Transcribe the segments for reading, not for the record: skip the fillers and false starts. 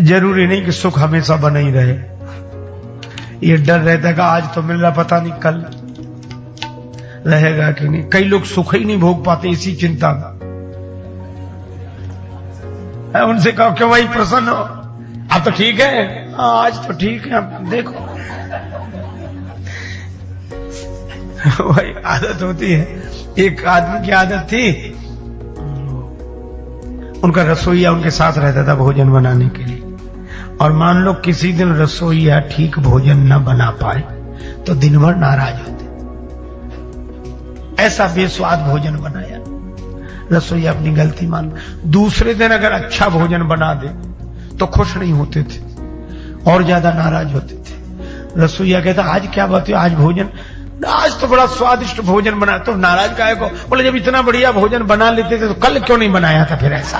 जरूरी नहीं कि सुख हमेशा बना ही रहे। ये डर रहता है कि आज तो मिल रहा, पता नहीं कल रहेगा कि नहीं। कई लोग सुख ही नहीं भोग पाते इसी चिंता में। उनसे कहो क्यों भाई प्रसन्न हो, आप तो ठीक है? आज तो ठीक है, आप देखो। वही आदत होती है। एक आदमी की आदत थी, उनका रसोईया उनके साथ रहता था भोजन बनाने के लिए, और मान लो किसी दिन रसोईया ठीक भोजन न बना पाए तो दिन भर नाराज होते। ऐसा बेस्वाद भोजन बनाया, रसोईया अपनी गलती मान। दूसरे दिन अगर अच्छा भोजन बना दे तो खुश नहीं होते थे और ज्यादा नाराज होते थे। रसोईया कहता आज क्या बात है, आज भोजन, आज तो बड़ा स्वादिष्ट भोजन बना, तो नाराज काहे को? बोले जब इतना बढ़िया भोजन बना लेते थे तो कल क्यों नहीं बनाया था फिर ऐसा?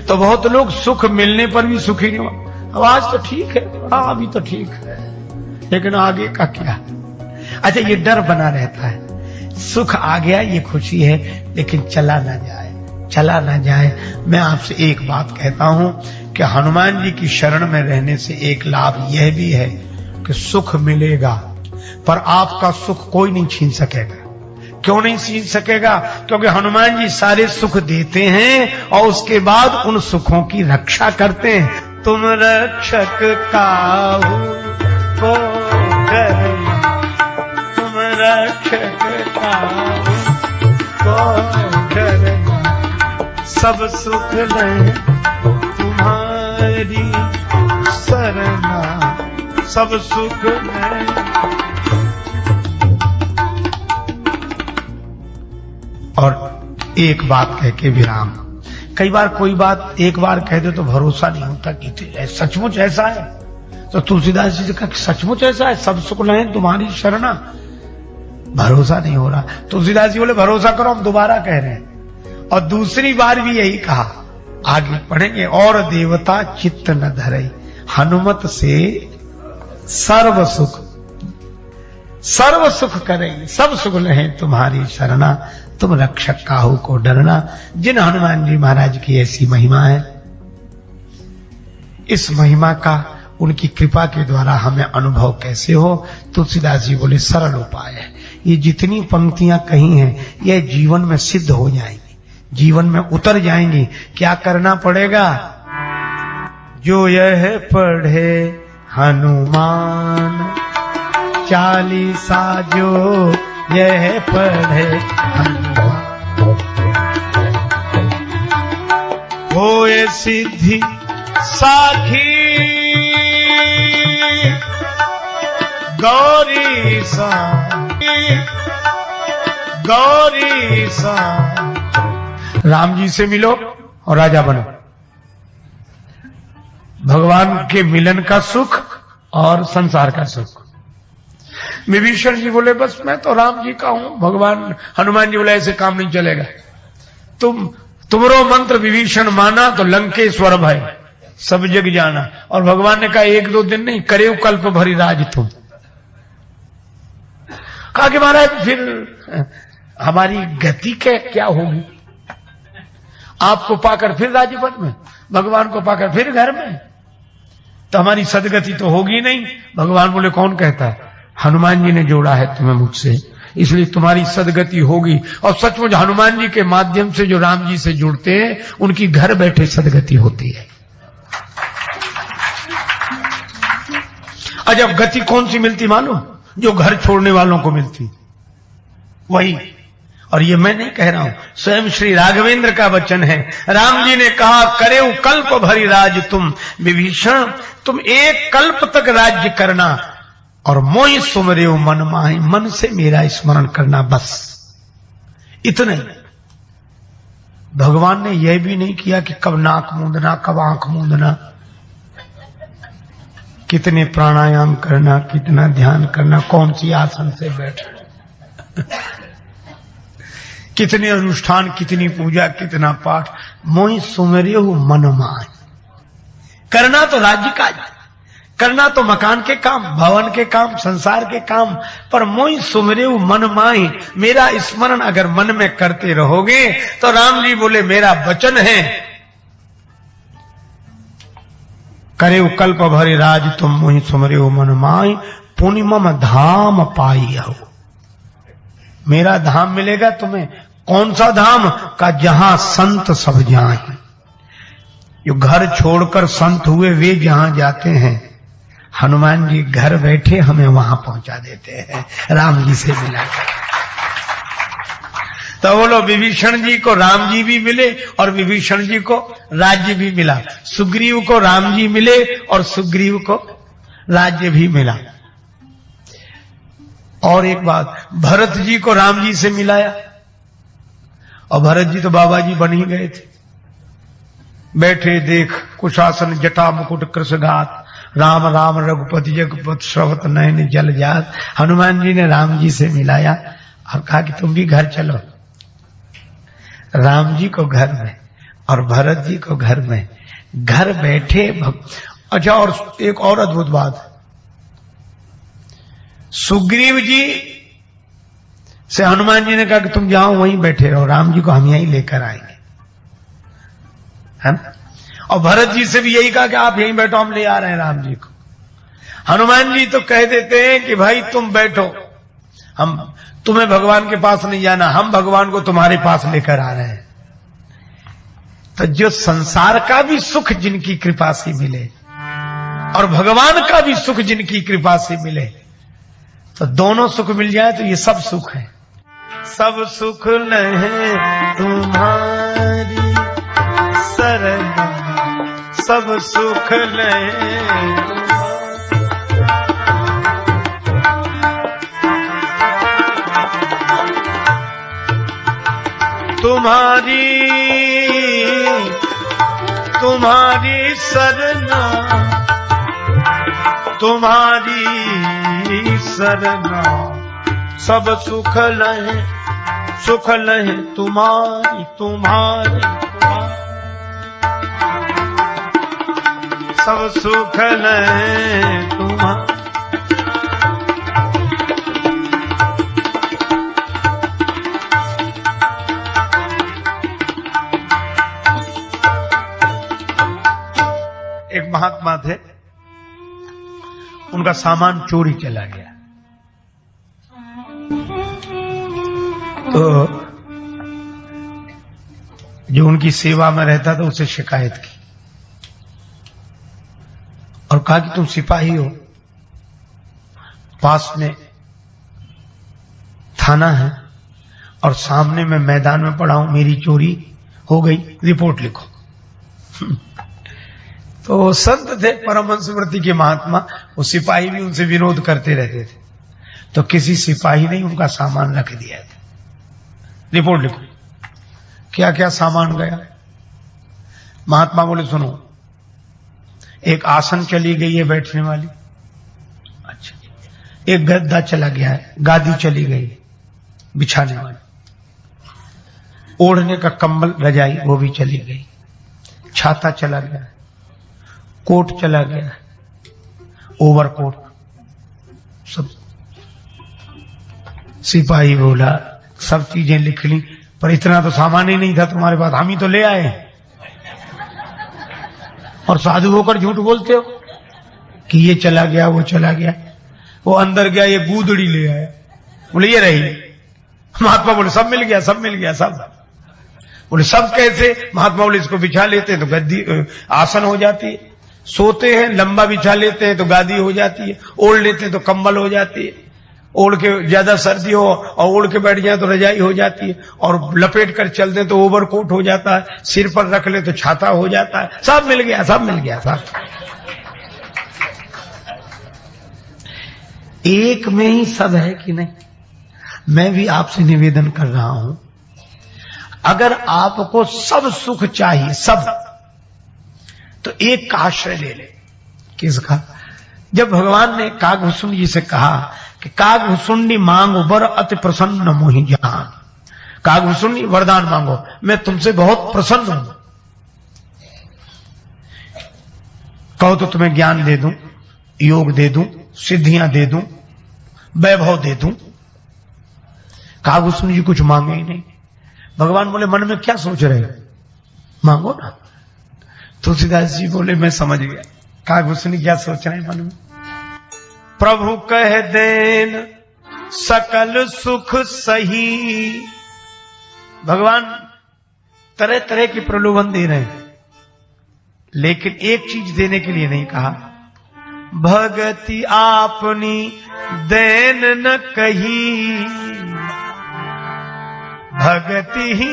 तो बहुत लोग सुख मिलने पर भी सुखी नहीं हुआ। अब आज तो ठीक है, हाँ अभी तो ठीक है, लेकिन आगे का क्या? अच्छा, ये डर बना रहता है। सुख आ गया, ये खुशी है, लेकिन चला ना जाए, चला ना जाए। मैं आपसे एक बात कहता हूं कि हनुमान जी की शरण में रहने से एक लाभ यह भी है कि सुख मिलेगा, पर आपका सुख कोई नहीं छीन सकेगा। क्यों नहीं छीन सकेगा? क्योंकि हनुमान जी सारे सुख देते हैं और उसके बाद उन सुखों की रक्षा करते हैं। तुम रक्षक काहू को डरना, तुम रक्षक काहू को डरना, सब सुख ले तुम्हारी सरना, सब सुख ले। और एक बात कह के विराम। कई बार कोई बात एक बार कह दे तो भरोसा नहीं होता कि सचमुच ऐसा है। तो तुलसीदास जी का सचमुच ऐसा है, सब सुख ले तुम्हारी शरणा, भरोसा नहीं हो रहा। तुलसीदास जी बोले भरोसा करो, हम दोबारा कह रहे हैं। और दूसरी बार भी यही कहा, आगे पढ़ेंगे। और देवता चित्त न धरई, हनुमत से सर्व सुख, सर्व सुख करें, सब सुख लहे तुम्हारी शरणा, तुम रक्षक काहू को डरना। जिन हनुमान जी महाराज की ऐसी महिमा है, इस महिमा का उनकी कृपा के द्वारा हमें अनुभव कैसे हो? तुलसीदास जी बोले सरल उपाय है। ये जितनी पंक्तियां कही हैं ये जीवन में सिद्ध हो जाएंगी, जीवन में उतर जाएंगी। क्या करना पड़ेगा? जो यह पढ़े हनुमान चालीसा, जो यह पढ़े हनुमान, होए सिद्धि साखी गौरी सा, गौरी सा। राम जी से मिलो और राजा बनो। भगवान के मिलन का सुख और संसार का सुख। विभीषण जी बोले बस मैं तो राम जी का हूं। भगवान हनुमान जी बोले ऐसे काम नहीं चलेगा, तुमरो मंत्र विभीषण माना तो लंकेश्वर भय सब जग जाना। और भगवान ने कहा एक दो दिन नहीं, करे कल्प भरी राज तुम। कहा कि महाराज फिर हमारी गति क्या होगी? आपको पाकर फिर राजपद में, भगवान को पाकर फिर घर में, तो हमारी सदगति तो होगी नहीं। भगवान बोले कौन कहता है? हनुमान जी ने जोड़ा है तुम्हें मुझसे, इसलिए तुम्हारी सदगति होगी। और सचमुच हनुमान जी के माध्यम से जो राम जी से जुड़ते हैं उनकी घर बैठे सदगति होती है। अजब गति कौन सी मिलती मालूम? जो घर छोड़ने वालों को मिलती, वही। और ये मैं नहीं कह रहा हूं, स्वयं श्री राघवेंद्र का वचन है। राम जी ने कहा करेऊ कल्प भरी राज तुम, विभीषण तुम एक कल्प तक राज्य करना, और मोहि सुमरेऊ मन माहि, मन से मेरा स्मरण करना, बस इतना ही। भगवान ने यह भी नहीं किया कि कब नाक मूंदना, कब आंख मूंदना, कितने प्राणायाम करना, कितना ध्यान करना, कौन सी आसन से बैठना, कितने अनुष्ठान, कितनी पूजा, कितना पाठ। मोहि सुमरेऊ मन माहि, करना तो राज्य का, करना तो मकान के काम, भवन के काम, संसार के काम, पर मोहि सुमरेऊ मन माहि, मेरा स्मरण अगर मन में करते रहोगे तो राम जी बोले मेरा वचन है करे कल्प भरे राज तुम मुहि सुमरे मन माय पुण्य मम धाम पाई हो। मेरा धाम मिलेगा तुम्हें। कौन सा धाम? का जहां संत सब जाए। जो घर छोड़कर संत हुए वे जहां जाते हैं, हनुमान जी घर बैठे हमें वहां पहुंचा देते हैं, राम जी से मिला। तो बोलो, विभीषण जी को राम जी भी मिले और विभीषण जी को राज्य भी मिला। सुग्रीव को राम जी मिले और सुग्रीव को राज्य भी मिला। और एक बात, भरत जी को राम जी से मिलाया, और भरत जी तो बाबा जी बन ही गए थे। बैठे देख कुशासन जटा मुकुट कृषगात, राम राम रघुपति जगपति श्रवत नयन जल जात। हनुमान जी ने राम जी से मिलाया और कहा कि तुम भी घर चलो। राम जी को घर में और भरत जी को घर में, घर बैठे अच्छा, और एक और अद्भुत बात, सुग्रीव जी से हनुमान जी ने कहा कि तुम जाओ वहीं बैठे रहो, राम जी को हम यहीं लेकर आएंगे, है ना। और भरत जी से भी यही कहा कि आप यहीं बैठो, हम ले आ रहे हैं राम जी को। हनुमान जी तो कह देते हैं कि भाई तुम बैठो, हम तुम्हें भगवान के पास नहीं जाना, हम भगवान को तुम्हारे पास लेकर आ रहे हैं। तो जो संसार का भी सुख जिनकी कृपा से मिले और भगवान का भी सुख जिनकी कृपा से मिले, तो दोनों सुख मिल जाए तो ये सब सुख है। सब सुख नहीं तुम्हारी शरण, सब सुख नहीं तुम्हारी, तुम्हारी सरना, तुम्हारी सरना, सब सुख लहे, सुख लहे तुम्हारी, तुम्हारी, सब सुख लहे तुम्हारी। एक महात्मा थे, उनका सामान चोरी चला गया, तो जो उनकी सेवा में रहता था उसे शिकायत की और कहा कि तुम सिपाही हो, पास में थाना है और सामने मैं मैदान में पड़ा हूं, मेरी चोरी हो गई, रिपोर्ट लिखो। तो संत थे परमहंस व्रती के महात्मा, वो सिपाही भी उनसे विरोध करते रहते थे। तो किसी सिपाही ने उनका सामान रख दिया था, रिपोर्ट लिखो। क्या क्या सामान गया? महात्मा बोले सुनो, एक आसन चली गई है बैठने वाली, अच्छा, एक गद्दा चला गया है, गादी चली गई बिछाने वाली, ओढ़ने का कंबल रजाई वो भी चली गई, छाता चला गया, कोट चला गया, ओवरकोट सब। सिपाही बोला सब चीजें लिख ली, पर इतना तो सामान ही नहीं था तुम्हारे पास, हम ही तो ले आए। और साधु होकर झूठ बोलते हो कि ये चला गया वो चला गया। वो अंदर गया, ये गूदड़ी ले आया, बोले ये रही। महात्मा बोले सब मिल गया, सब मिल गया, सब। बोले सब कैसे? महात्मा बोले इसको बिछा लेते हैं तो गद्दी आसन हो जाती है, सोते हैं लंबा बिछा लेते हैं तो गादी हो जाती है, ओढ़ लेते हैं तो कंबल हो जाती है, ओढ़ के ज्यादा सर्दी हो और ओढ़ के बैठ जाए तो रजाई हो जाती है, और लपेट कर चल दे तो ओवरकोट हो जाता है, सिर पर रख ले तो छाता हो जाता है। सब मिल गया, सब मिल गया, सब। एक में ही सब है कि नहीं? मैं भी आपसे निवेदन कर रहा हूं, अगर आपको सब सुख चाहिए, सब, तो एक का आश्रय ले ले। किसका? जब भगवान ने कागभूषुंडी जी से कहा कि कागभूषुंडी मांगो वर अति प्रसन्न मोहि जान, कागभूषुंडी वरदान मांगो, मैं तुमसे बहुत प्रसन्न हूं, कहो तो तुम्हें ज्ञान दे दूं, योग दे दूं, सिद्धियां दे दूं, वैभव दे दूं। कागभूषुंडी जी कुछ मांगे ही नहीं। भगवान बोले मन में क्या सोच रहे हो, मांगो ना। तुलसीदास जी बोले मैं समझ गया, कागभूषणी क्या सोच रहे हैं मन में? प्रभु कह देन सकल सुख सही। भगवान तरह तरह की प्रलोभन दे रहे हैं, लेकिन एक चीज देने के लिए नहीं कहा, भगति आपनी देन न कही। भगति ही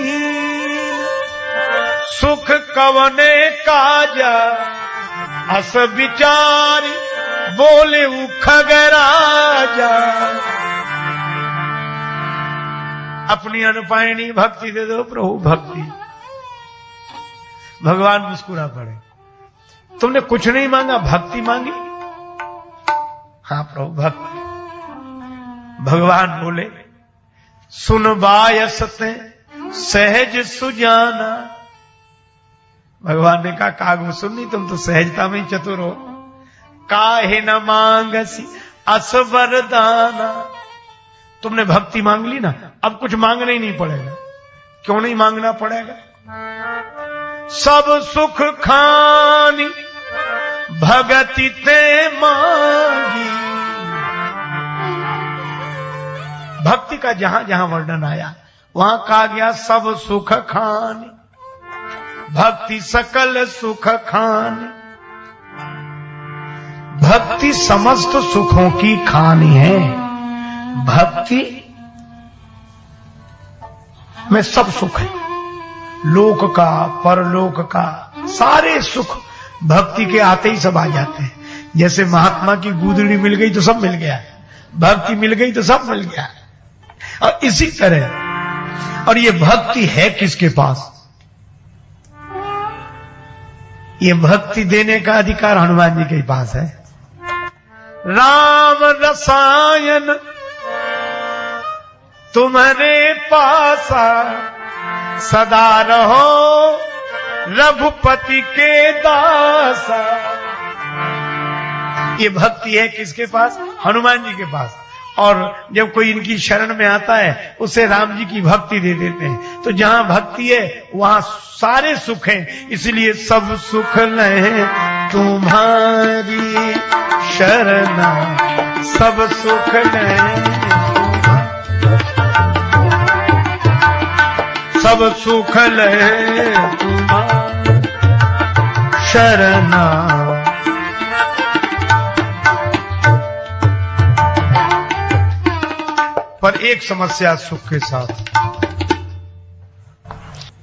सुख कवने काजा, अस विचार बोले खगराजा। अपनी अनुपायणी भक्ति दे दो प्रभु, भक्ति। भगवान मुस्कुरा पड़े, तुमने कुछ नहीं मांगा, भक्ति मांगी। हाँ प्रभु, भक्ति। भगवान बोले, सुन बायसते सहज सुजाना। भगवान ने कहा, कागभूषणी तुम तो सहजता में ही चतुर हो, काहे न मांगसी अस वरदाना। तुमने भक्ति मांग ली ना, अब कुछ मांगना ही नहीं पड़ेगा। क्यों नहीं मांगना पड़ेगा? सब सुख खानी भगति ते मांगी। भक्ति का जहां जहां वर्णन आया वहां कहा गया सब सुख खानी, भक्ति सकल सुख खानी। भक्ति समस्त सुखों की खानी है। भक्ति में सब सुख है, लोक का परलोक का, सारे सुख भक्ति के आते ही सब आ जाते हैं। जैसे महात्मा की गूदड़ी मिल गई तो सब मिल गया, भक्ति मिल गई तो सब मिल गया। और इसी तरह, और ये भक्ति है किसके पास? ये भक्ति देने का अधिकार हनुमान जी के पास है। राम रसायन तुम्हारे पासा, सदा रहो रघुपति के दासा। ये भक्ति है किसके पास? हनुमान जी के पास। और जब कोई इनकी शरण में आता है उसे राम जी की भक्ति दे देते हैं। तो जहां भक्ति है वहां सारे सुख हैं। इसलिए सब सुख लें तुम्हारी शरणा, सब सुख लें, सब सुख लें तुम्हारी शरणा। पर एक समस्या सुख के साथ,